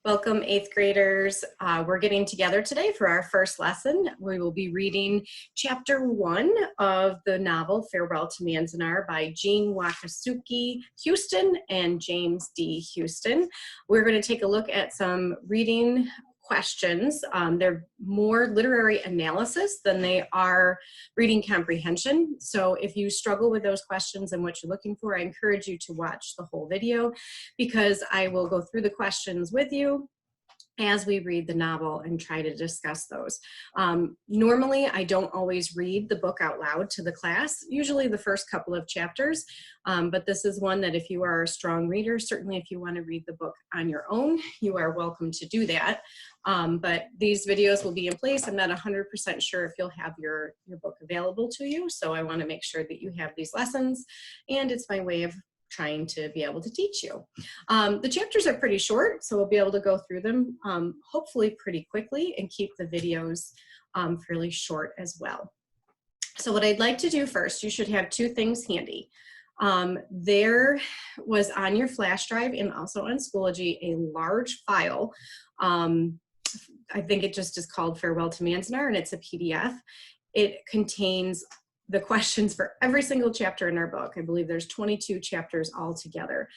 Welcome, 8th graders. We're getting together today for our first lesson. We will be reading chapter 1 of the novel Farewell to Manzanar by Jeanne Wakasuki Houston and James D. Houston. We're going to take a look at some reading questions. They're more literary analysis than they are reading comprehension. So if you struggle with those questions and what you're looking for, I encourage you to watch the whole video because I will go through the questions with you as we read the novel and try to discuss those. Normally, I don't always read the book out loud to the class, usually the first couple of chapters, but this is one that if you are a strong reader, certainly if you want to read the book on your own, you are welcome to do that. But these videos will be in place. I'm not 100% sure if you'll have your book available to you, so I want to make sure that you have these lessons, and it's my way of trying to be able to teach you. The chapters are pretty short, so we'll be able to go through them hopefully pretty quickly and keep the videos fairly short as well. So what I'd like to do first, you should have two things handy. There was on your flash drive and also on Schoology a large file. I think it just is called Farewell to Manzanar, and it's a PDF. It contains the questions for every single chapter in our book. I believe there's 22 chapters altogether.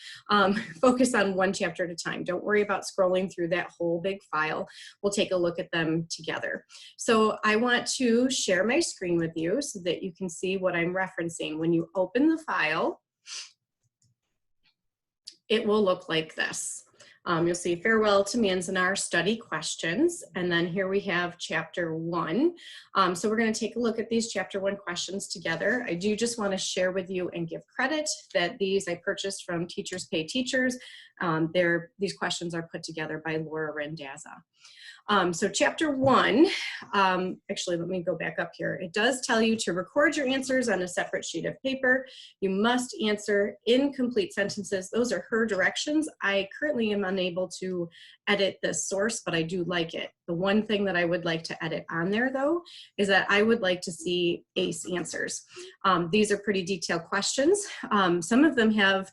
Focus on one chapter at a time. Don't worry about scrolling through that whole big file. We'll take a look at them together. So I want to share my screen with you so that you can see what I'm referencing. When you open the file, it will look like this. You'll see Farewell to Manzanar study questions, and then here we have chapter 1. So we're going to take a look at these chapter 1 questions together. I do just want to share with you and give credit that these I purchased from Teachers Pay Teachers. These questions are put together by Laura Randazza. So chapter 1, actually let me go back up here. It does tell you to record your answers on a separate sheet of paper. You must answer incomplete sentences. Those are her directions. I currently am unable to edit this source, but I do like it. The one thing that I would like to edit on there though, is that I would like to see ACE answers. These are pretty detailed questions. Some of them have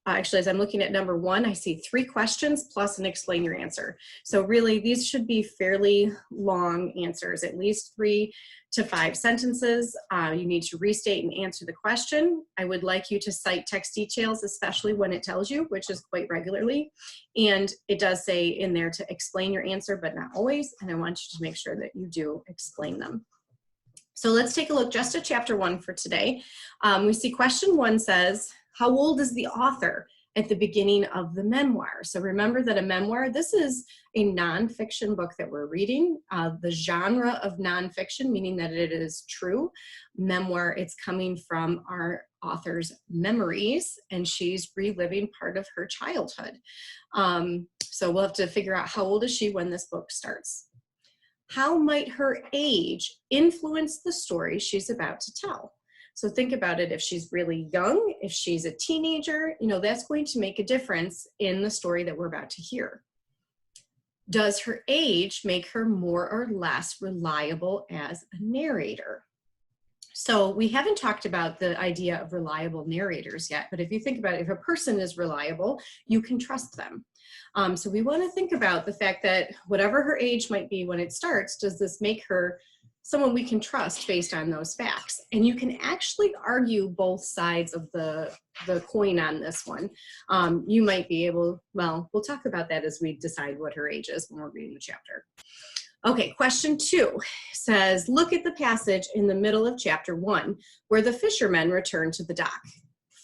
actually, as I'm looking at number 1, I see 3 questions plus an explain your answer. So really, these should be fairly long answers, at least 3 to 5 sentences. You need to restate and answer the question. I would like you to cite text details, especially when it tells you, which is quite regularly. And it does say in there to explain your answer, but not always. And I want you to make sure that you do explain them. So let's take a look just at chapter 1 for today. We see question 1 says, how old is the author at the beginning of the memoir? So remember that a memoir, this is a nonfiction book that we're reading. The genre of nonfiction, meaning that it is true. Memoir, it's coming from our author's memories, and she's reliving part of her childhood. So we'll have to figure out how old is she when this book starts. How might her age influence the story she's about to tell? So think about it. If she's really young, if she's a teenager, that's going to make a difference in the story that we're about to hear. Does her age make her more or less reliable as a narrator? So we haven't talked about the idea of reliable narrators yet, but if you think about it, if a person is reliable, you can trust them. So we want to think about the fact that whatever her age might be when it starts, does this make her someone we can trust based on those facts? And you can actually argue both sides of the coin on this one. You might be able, well, we'll talk about that as we decide what her age is when we're reading the chapter. Okay, question 2 says, look at the passage in the middle of chapter 1 where the fishermen return to the dock.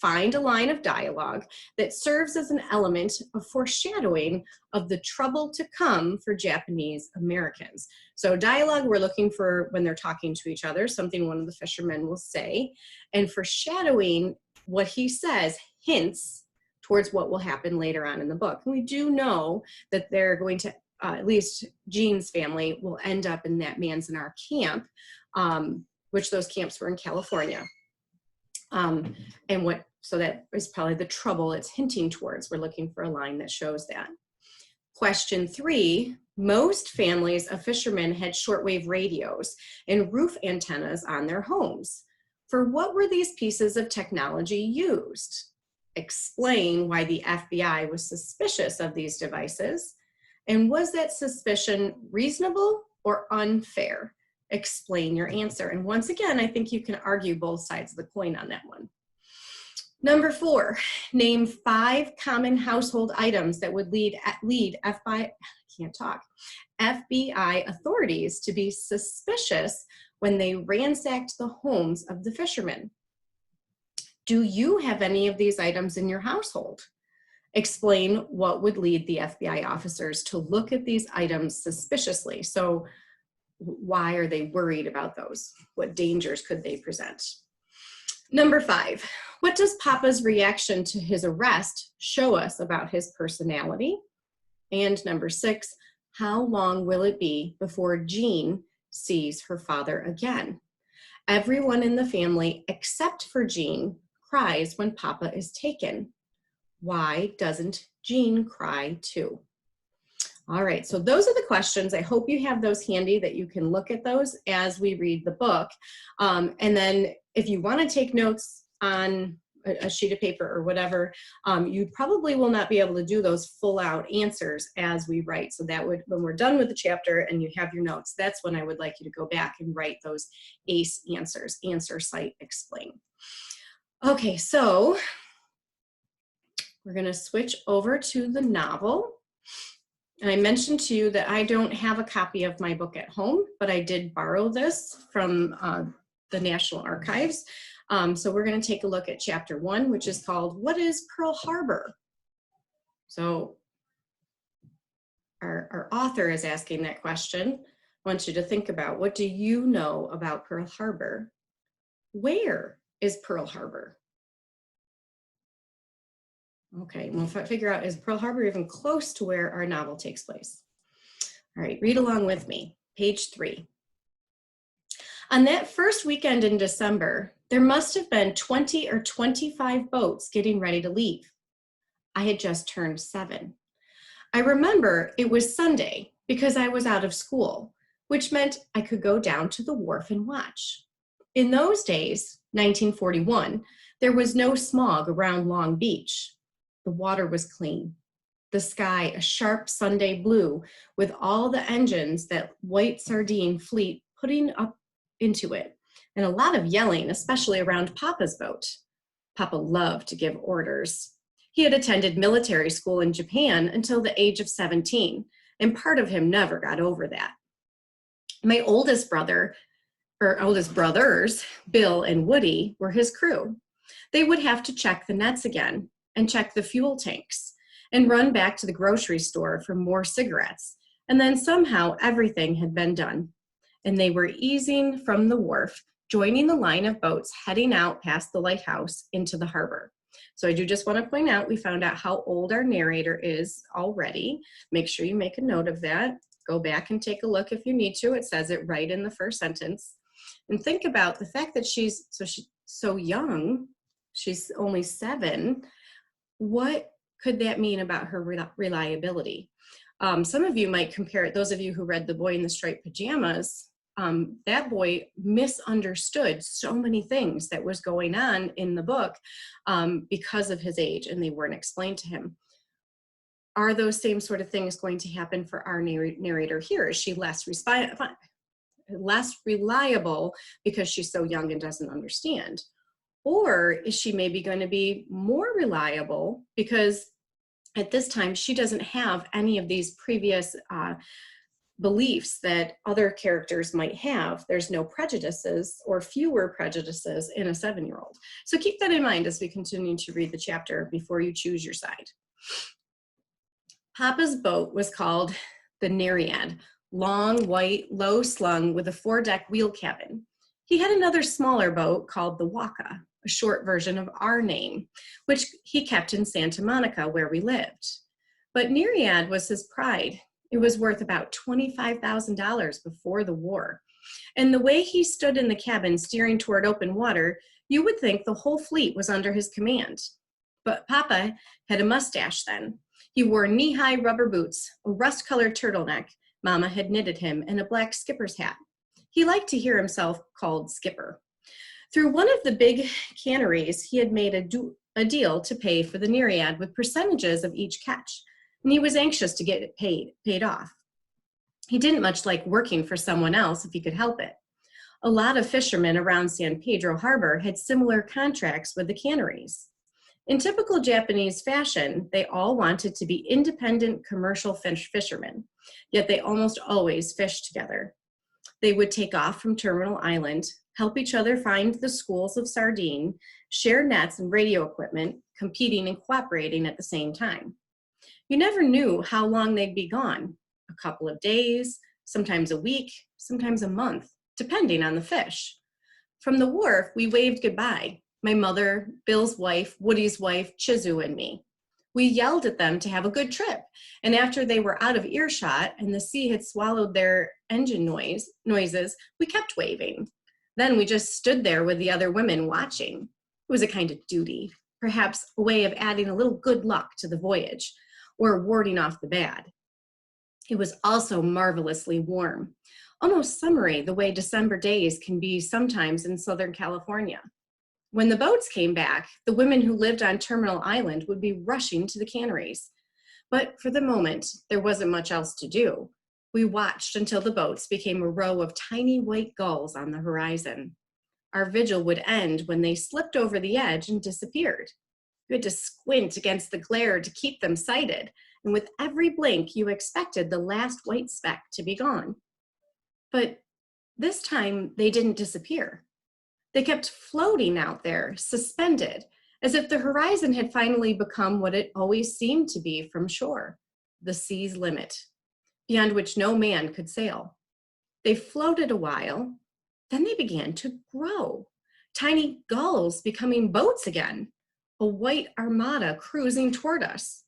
Find a line of dialogue that serves as an element of foreshadowing of the trouble to come for Japanese Americans. So dialogue we're looking for when they're talking to each other, something one of the fishermen will say, and foreshadowing what he says hints towards what will happen later on in the book. And we do know that they're going to, at least Jeanne's family will end up in that Manzanar camp, which those camps were in California. So that is probably the trouble it's hinting towards. We're looking for a line that shows that. Question 3, most families of fishermen had shortwave radios and roof antennas on their homes. For what were these pieces of technology used? Explain why the FBI was suspicious of these devices And was that suspicion reasonable or unfair? Explain your answer. And once again, I think you can argue both sides of the coin on that one. Number 4, name 5 common household items that would lead FBI authorities to be suspicious when they ransacked the homes of the fishermen. Do you have any of these items in your household? Explain what would lead the FBI officers to look at these items suspiciously. So why are they worried about those? What dangers could they present? Number 5, what does Papa's reaction to his arrest show us about his personality? And number 6, how long will it be before Jeanne sees her father again? Everyone in the family, except for Jeanne, cries when Papa is taken. Why doesn't Jeanne cry too? All right, so those are the questions. I hope you have those handy, that you can look at those as we read the book. And then if you want to take notes on a sheet of paper or whatever, you probably will not be able to do those full out answers as we write. So that would, when we're done with the chapter and you have your notes, that's when I would like you to go back and write those ACE answers: answer, cite, explain. Okay, so we're going to switch over to the novel. And I mentioned to you that I don't have a copy of my book at home, but I did borrow this from the National Archives. So we're going to take a look at chapter 1, which is called, What is Pearl Harbor? So our author is asking that question. I want you to think about, what do you know about Pearl Harbor? Where is Pearl Harbor? Okay, we'll figure out, is Pearl Harbor even close to where our novel takes place? All right, read along with me, page 3. On that first weekend in December, there must have been 20 or 25 boats getting ready to leave. I had just turned 7. I remember it was Sunday because I was out of school, which meant I could go down to the wharf and watch. In those days, 1941, there was no smog around Long Beach. The water was clean. The sky a sharp Sunday blue, with all the engines that white sardine fleet putting up into it, and a lot of yelling, especially around Papa's boat. Papa loved to give orders. He had attended military school in Japan until the age of 17, and part of him never got over that. My oldest brothers, Bill and Woody, were his crew. They would have to check the nets again, and check the fuel tanks, and run back to the grocery store for more cigarettes. And then somehow everything had been done. And they were easing from the wharf, joining the line of boats heading out past the lighthouse into the harbor. So I do just want to point out, we found out how old our narrator is already. Make sure you make a note of that. Go back and take a look if you need to. It says it right in the first sentence. And think about the fact that she's so young. She's only 7. What could that mean about her reliability? Some of you might compare it, those of you who read The Boy in the Striped Pajamas, that boy misunderstood so many things that was going on in the book because of his age, and they weren't explained to him. Are those same sort of things going to happen for our narrator here? Is she less reliable because she's so young and doesn't understand? Or is she maybe going to be more reliable because at this time she doesn't have any of these previous beliefs that other characters might have? There's no prejudices or fewer prejudices in a 7-year-old. So keep that in mind as we continue to read the chapter before you choose your side. Papa's boat was called the Nereid, long, white, low slung with a 4-deck wheel cabin. He had another smaller boat called the Waka, a short version of our name, which he kept in Santa Monica where we lived. But Nereid was his pride. It was worth about $25,000 before the war. And the way he stood in the cabin steering toward open water, you would think the whole fleet was under his command. But Papa had a mustache then. He wore knee-high rubber boots, a rust-colored turtleneck Mama had knitted him, and a black skipper's hat. He liked to hear himself called Skipper. Through one of the big canneries, he had made a deal to pay for the Nereid with percentages of each catch. and he was anxious to get it paid off. He didn't much like working for someone else if he could help it. A lot of fishermen around San Pedro Harbor had similar contracts with the canneries. In typical Japanese fashion, they all wanted to be independent commercial fishermen, yet they almost always fished together. They would take off from Terminal Island, help each other find the schools of sardine, share nets and radio equipment, competing and cooperating at the same time. You never knew how long they'd be gone, a couple of days, sometimes a week, sometimes a month, depending on the fish. From the wharf, we waved goodbye. My mother, Bill's wife, Woody's wife, Chizu, and me. We yelled at them to have a good trip, and after they were out of earshot and the sea had swallowed their engine noises, we kept waving. Then we just stood there with the other women watching. It was a kind of duty, perhaps a way of adding a little good luck to the voyage, or warding off the bad. It was also marvelously warm, almost summery the way December days can be sometimes in Southern California. When the boats came back, the women who lived on Terminal Island would be rushing to the canneries. But for the moment, there wasn't much else to do. We watched until the boats became a row of tiny white gulls on the horizon. Our vigil would end when they slipped over the edge and disappeared. You had to squint against the glare to keep them sighted, and with every blink, you expected the last white speck to be gone. But this time, they didn't disappear. They kept floating out there, suspended, as if the horizon had finally become what it always seemed to be from shore, the sea's limit, beyond which no man could sail. They floated a while, then they began to grow, tiny gulls becoming boats again, a white armada cruising toward us.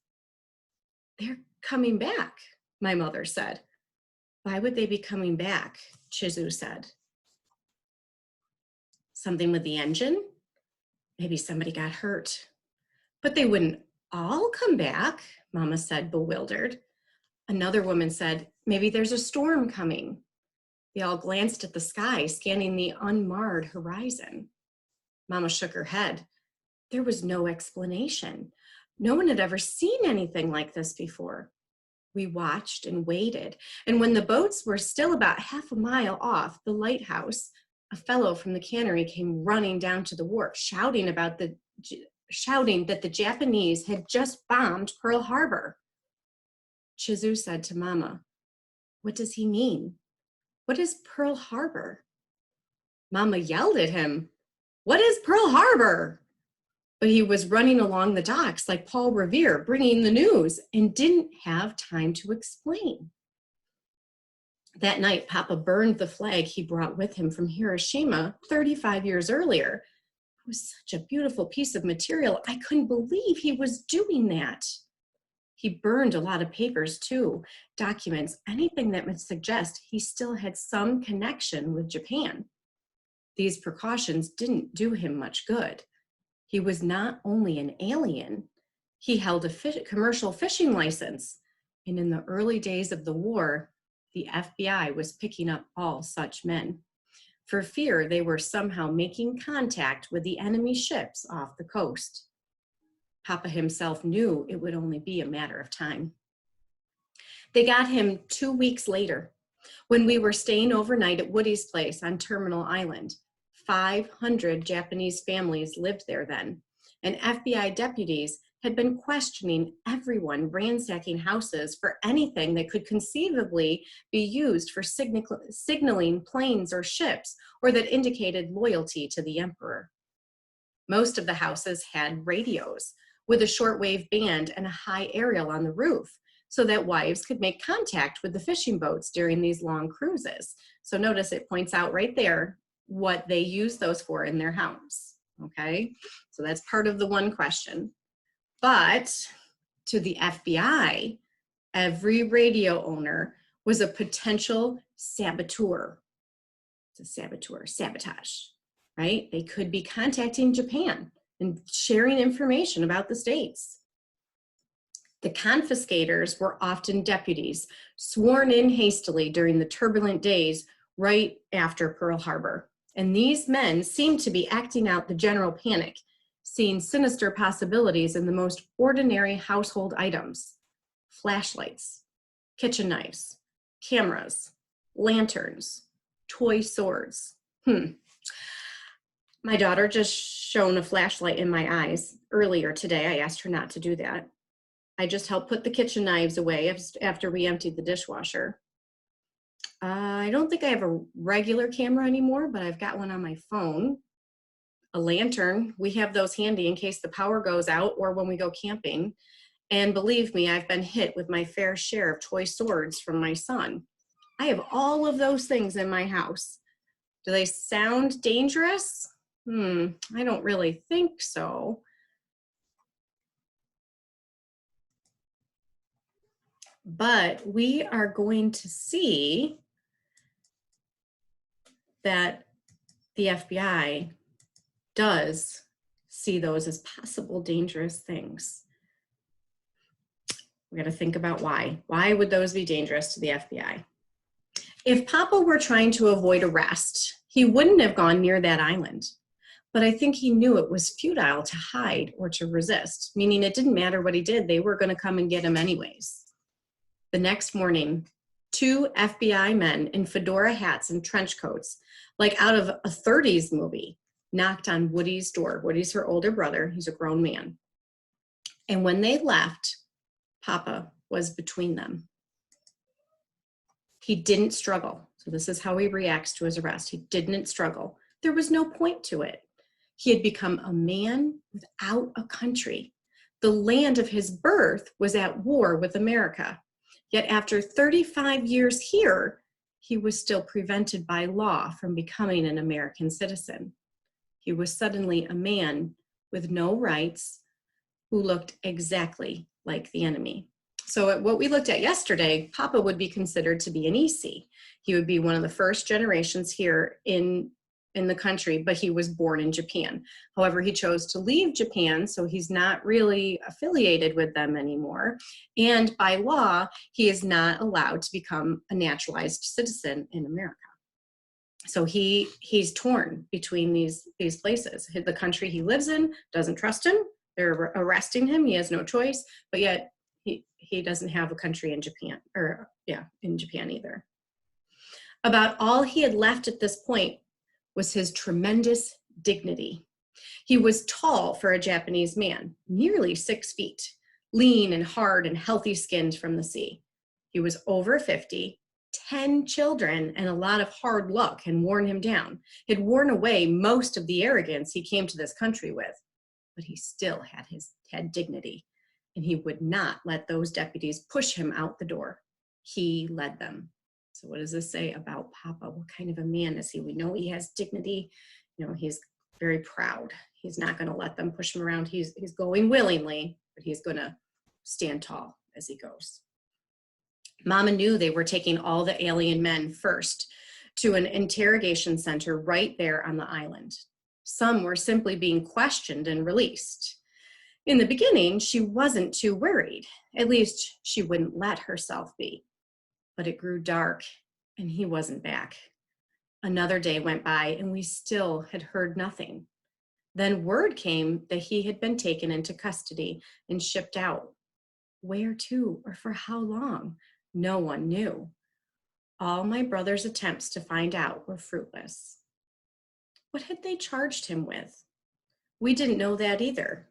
They're coming back, my mother said. Why would they be coming back? Chizu said. Something with the engine? Maybe somebody got hurt. But they wouldn't all come back, Mama said, bewildered. Another woman said, maybe there's a storm coming. They all glanced at the sky, scanning the unmarred horizon. Mama shook her head. There was no explanation. No one had ever seen anything like this before. We watched and waited, and when the boats were still about half a mile off the lighthouse, a fellow from the cannery came running down to the wharf, shouting that the Japanese had just bombed Pearl Harbor. Chizu said to Mama, "What does he mean? What is Pearl Harbor?" Mama yelled at him, "What is Pearl Harbor?" But he was running along the docks like Paul Revere, bringing the news, and didn't have time to explain. That night, Papa burned the flag he brought with him from Hiroshima 35 years earlier. It was such a beautiful piece of material. I couldn't believe he was doing that. He burned a lot of papers too, documents, anything that would suggest he still had some connection with Japan. These precautions didn't do him much good. He was not only an alien, he held a commercial fishing license, and in the early days of the war, the FBI was picking up all such men, for fear they were somehow making contact with the enemy ships off the coast. Papa himself knew it would only be a matter of time. They got him 2 weeks later, when we were staying overnight at Woody's place on Terminal Island. 500 Japanese families lived there then, and FBI deputies had been questioning everyone ransacking houses for anything that could conceivably be used for signaling planes or ships, or that indicated loyalty to the emperor. Most of the houses had radios with a shortwave band and a high aerial on the roof, so that wives could make contact with the fishing boats during these long cruises. So notice it points out right there what they use those for in their house, okay? So that's part of the one question. But to the FBI, every radio owner was a potential saboteur. It's a saboteur, sabotage, right? They could be contacting Japan and sharing information about the states. The confiscators were often deputies, sworn in hastily during the turbulent days right after Pearl Harbor. And these men seemed to be acting out the general panic, seeing sinister possibilities in the most ordinary household items. flashlights, kitchen knives, cameras, lanterns, toy swords. My daughter just shone a flashlight in my eyes earlier today. I asked her not to do that. I just helped put the kitchen knives away after we emptied the dishwasher. I don't think I have a regular camera anymore, but I've got one on my phone. A lantern, we have those handy in case the power goes out or when we go camping. And believe me, I've been hit with my fair share of toy swords from my son. I have all of those things in my house. Do they sound dangerous? I don't really think so. But we are going to see that the FBI does see those as possible dangerous things. We got to think about why. Why would those be dangerous to the FBI? If Papa were trying to avoid arrest, he wouldn't have gone near that island. But I think he knew it was futile to hide or to resist, meaning it didn't matter what he did, they were going to come and get him anyways. The next morning, 2 FBI men in fedora hats and trench coats, like out of a 30s movie, knocked on Woody's door. Woody's her older brother. He's a grown man. And when they left, Papa was between them. He didn't struggle. So this is how he reacts to his arrest. He didn't struggle. There was no point to it. He had become a man without a country. The land of his birth was at war with America. Yet after 35 years here, he was still prevented by law from becoming an American citizen. He was suddenly a man with no rights who looked exactly like the enemy. So what we looked at yesterday, Papa would be considered to be an EC. He would be one of the first generations here in the country, but he was born in Japan. However, he chose to leave Japan, so he's not really affiliated with them anymore. And by law, he is not allowed to become a naturalized citizen in America. So he's torn between these places. The country he lives in doesn't trust him. They're arresting him. He has no choice, but yet he doesn't have a country in Japan, in Japan either. About all he had left at this point was his tremendous dignity. He was tall for a Japanese man, nearly 6 feet, lean and hard and healthy skinned from the sea. He was over 50, 10 children, and a lot of hard luck had worn him down. He'd worn away most of the arrogance he came to this country with, but he still had dignity, and he would not let those deputies push him out the door. He led them. So what does this say about Papa? What kind of a man is he? We know he has dignity. He's very proud. He's not going to let them push him around. He's going willingly, but he's going to stand tall as he goes. Mama knew they were taking all the alien men first to an interrogation center right there on the island. Some were simply being questioned and released. In the beginning, she wasn't too worried. At least she wouldn't let herself be. But it grew dark and he wasn't back. Another day went by and we still had heard nothing. Then word came that he had been taken into custody and shipped out. Where to or for how long? No one knew. All my brother's attempts to find out were fruitless. What had they charged him with? We didn't know that either,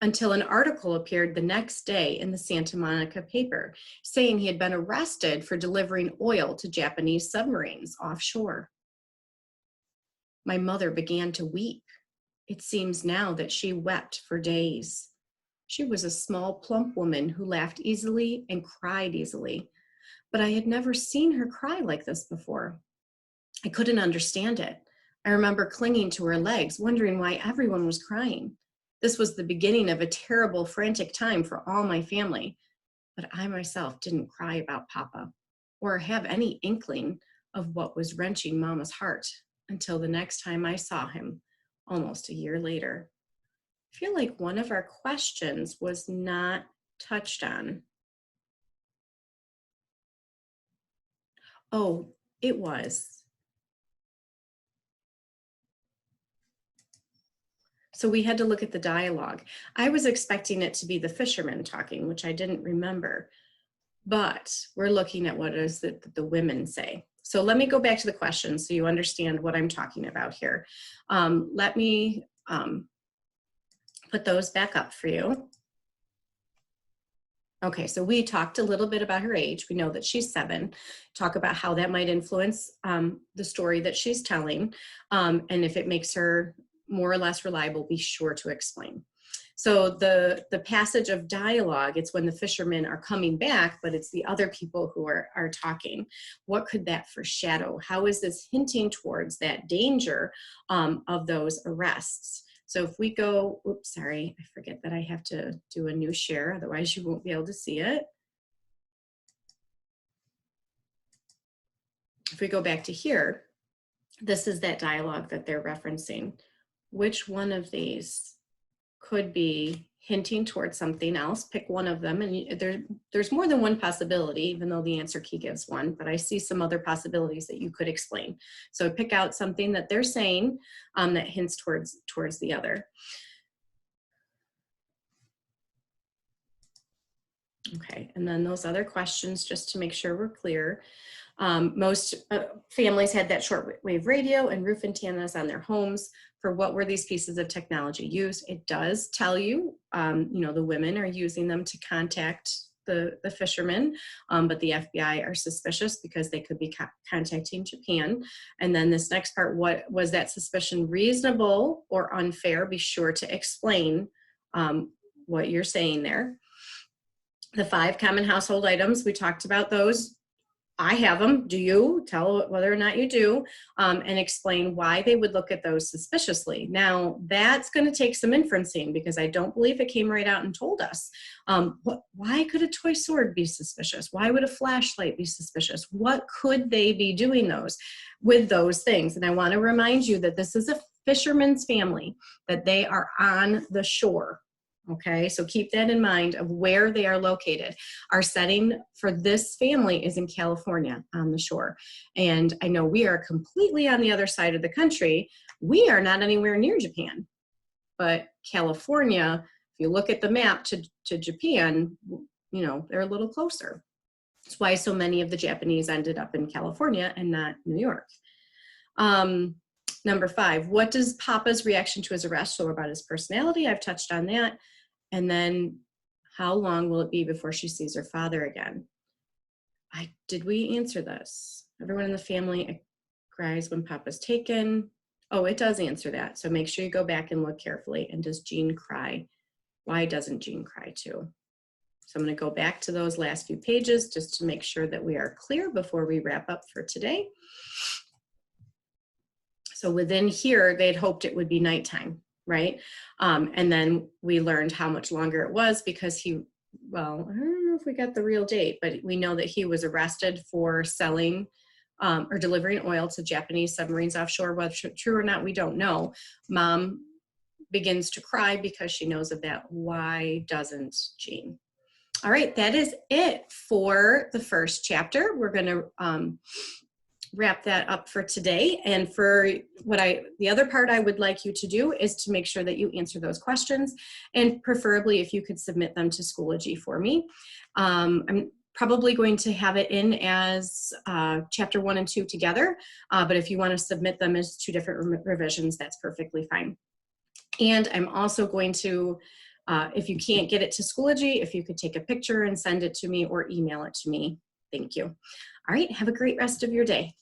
until an article appeared the next day in the Santa Monica paper saying he had been arrested for delivering oil to Japanese submarines offshore. My mother began to weep. It seems now that she wept for days. She was a small, plump woman who laughed easily and cried easily, but I had never seen her cry like this before. I couldn't understand it. I remember clinging to her legs, wondering why everyone was crying. This was the beginning of a terrible, frantic time for all my family, but I myself didn't cry about Papa or have any inkling of what was wrenching Mama's heart until the next time I saw him, almost a year later. I feel like one of our questions was not touched on. Oh, it was. So we had to look at the dialogue. I was expecting it to be the fisherman talking, which I didn't remember. but we're looking at what is it the women say. So let me go back to the question so you understand what I'm talking about here. Let me put those back up for you. Okay, so we talked a little bit about her age. We know that she's 7. Talk about how that might influence the story that she's telling. And if it makes her more or less reliable, be sure to explain. So the passage of dialogue, it's when the fishermen are coming back, but it's the other people who are talking. What could that foreshadow? How is this hinting towards that danger of those arrests? So if we go, oops, sorry, I forget that I have to do a new share, otherwise you won't be able to see it. If we go back to here, this is that dialogue that they're referencing. Which one of these could be hinting towards something else? Pick one of them, and there's more than one possibility, even though the answer key gives one, but I see some other possibilities that you could explain. So pick out something that they're saying that hints towards the other. Okay, and then those other questions, just to make sure we're clear. Most families had that shortwave radio and roof antennas on their homes. For what were these pieces of technology used? It does tell you, the women are using them to contact the fishermen, but the FBI are suspicious because they could be contacting Japan. And then this next part, what was that suspicion reasonable or unfair? Be sure to explain what you're saying there. The 5 common household items, we talked about those. I have them. Do you? Tell whether or not you do, and explain why they would look at those suspiciously. Now, that's going to take some inferencing because I don't believe it came right out and told us. Why could a toy sword be suspicious? Why would a flashlight be suspicious? What could they be doing with those things? And I want to remind you that this is a fisherman's family, that they are on the shore. Okay, so keep that in mind of where they are located. Our setting for this family is in California on the shore. And I know we are completely on the other side of the country. We are not anywhere near Japan. But California, if you look at the map to Japan, they're a little closer. That's why so many of the Japanese ended up in California and not New York. Number 5, what does Papa's reaction to his arrest show about his personality? I've touched on that. And then how long will it be before she sees her father again? Did we answer this? Everyone in the family cries when Papa's taken. Oh, it does answer that. So make sure you go back and look carefully. And does Jeanne cry? Why doesn't Jeanne cry too? So I'm going to go back to those last few pages just to make sure that we are clear before we wrap up for today. So within here, they'd hoped it would be nighttime, right? And then we learned how much longer it was because I don't know if we got the real date, but we know that he was arrested for selling or delivering oil to Japanese submarines offshore. Whether true or not, we don't know. Mom begins to cry because she knows of that. Why doesn't Jeanne? All right, that is it for the first chapter. We're going to wrap that up for today. And for the other part I would like you to do is to make sure that you answer those questions, and preferably if you could submit them to Schoology for me. I'm probably going to have it in as chapter 1 and 2 together, but if you want to submit them as 2 different revisions, that's perfectly fine. And I'm also going to, if you can't get it to Schoology, if you could take a picture and send it to me or email it to me. Thank you. All right, have a great rest of your day.